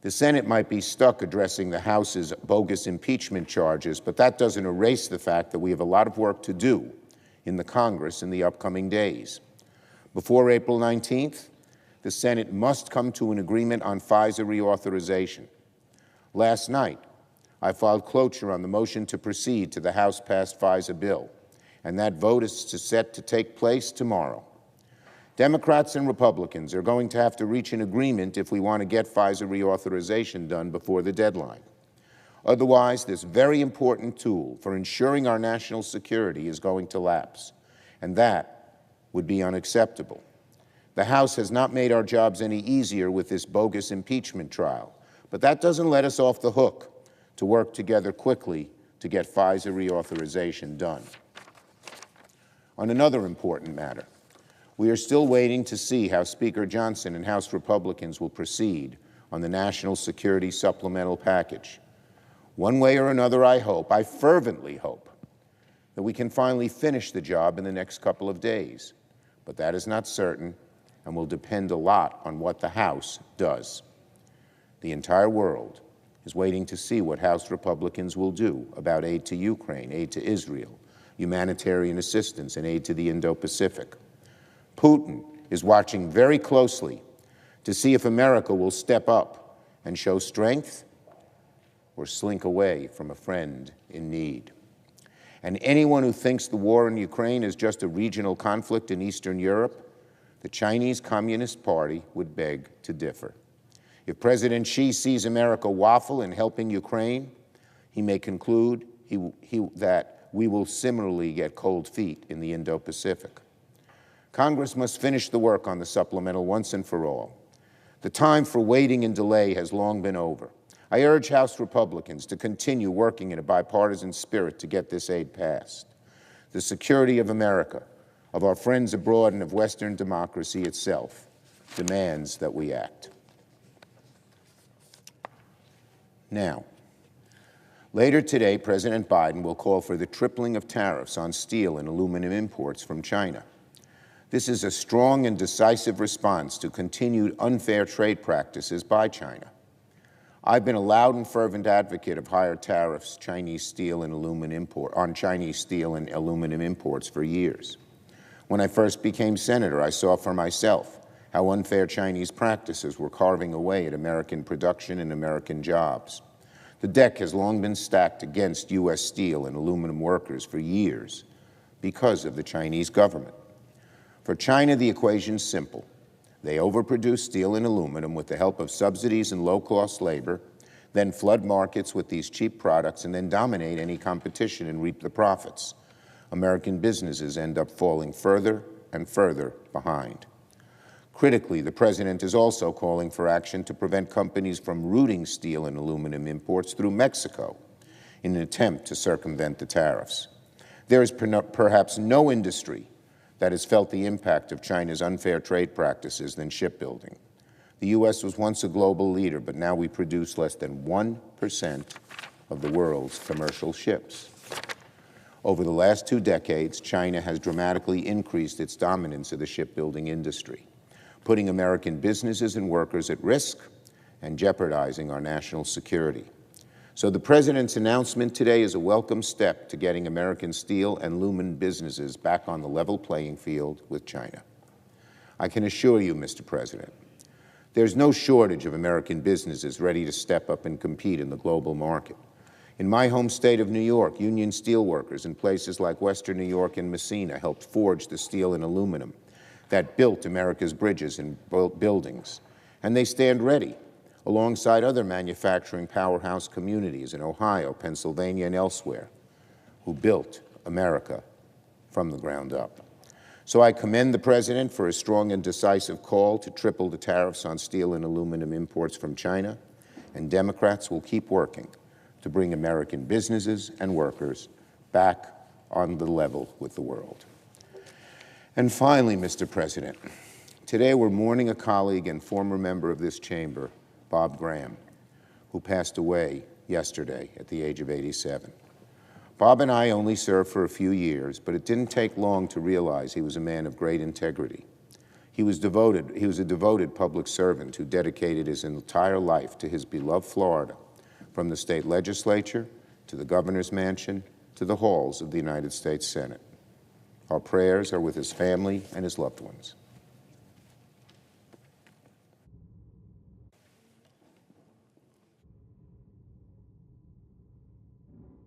The Senate might be stuck addressing the House's bogus impeachment charges, but that doesn't erase the fact that we have a lot of work to do in the Congress in the upcoming days. Before April 19th, the Senate must come to an agreement on FISA reauthorization. Last night, I filed cloture on the motion to proceed to the House-passed FISA bill, and that vote is set to take place tomorrow. Democrats and Republicans are going to have to reach an agreement if we want to get FISA reauthorization done before the deadline. Otherwise, this very important tool for ensuring our national security is going to lapse, and that would be unacceptable. The House has not made our jobs any easier with this bogus impeachment trial, but that doesn't let us off the hook to work together quickly to get FISA reauthorization done. On another important matter, we are still waiting to see how Speaker Johnson and House Republicans will proceed on the National Security Supplemental package. One way or another, I fervently hope, that we can finally finish the job in the next couple of days. But that is not certain and will depend a lot on what the House does. The entire world is waiting to see what House Republicans will do about aid to Ukraine, aid to Israel, humanitarian assistance, and aid to the Indo-Pacific. Putin is watching very closely to see if America will step up and show strength or slink away from a friend in need. And anyone who thinks the war in Ukraine is just a regional conflict in Eastern Europe, the Chinese Communist Party would beg to differ. If President Xi sees America waffle in helping Ukraine, he may conclude that we will similarly get cold feet in the Indo-Pacific. Congress must finish the work on the supplemental once and for all. The time for waiting and delay has long been over. I urge House Republicans to continue working in a bipartisan spirit to get this aid passed. The security of America, of our friends abroad, and of Western democracy itself demands that we act. Now, later today, President Biden will call for the tripling of tariffs on steel and aluminum imports from China. This is a strong and decisive response to continued unfair trade practices by China. I've been a loud and fervent advocate of higher tariffs on Chinese steel and aluminum imports for years. When I first became senator, I saw for myself how unfair Chinese practices were carving away at American production and American jobs. The deck has long been stacked against U.S. steel and aluminum workers for years because of the Chinese government. For China, the equation's simple. They overproduce steel and aluminum with the help of subsidies and low-cost labor, then flood markets with these cheap products, and then dominate any competition and reap the profits. American businesses end up falling further and further behind. Critically, the President is also calling for action to prevent companies from routing steel and aluminum imports through Mexico in an attempt to circumvent the tariffs. There is perhaps no industry that has felt the impact of China's unfair trade practices than shipbuilding. The U.S. was once a global leader, but now we produce less than 1% of the world's commercial ships. Over the last 2 decades, China has dramatically increased its dominance of the shipbuilding industry, putting American businesses and workers at risk and jeopardizing our national security. So the President's announcement today is a welcome step to getting American steel and aluminum businesses back on the level playing field with China. I can assure you, Mr. President, there's no shortage of American businesses ready to step up and compete in the global market. In my home state of New York, union steelworkers in places like Western New York and Messina helped forge the steel and aluminum that built America's bridges and buildings, and they stand ready alongside other manufacturing powerhouse communities in Ohio, Pennsylvania, and elsewhere, who built America from the ground up. So I commend the President for a strong and decisive call to triple the tariffs on steel and aluminum imports from China, and Democrats will keep working to bring American businesses and workers back on the level with the world. And finally, Mr. President, today we're mourning a colleague and former member of this chamber, Bob Graham, who passed away yesterday at the age of 87. Bob and I only served for a few years, but it didn't take long to realize he was a man of great integrity. He was a devoted public servant who dedicated his entire life to his beloved Florida, from the state legislature to the governor's mansion to the halls of the United States Senate. Our prayers are with his family and his loved ones.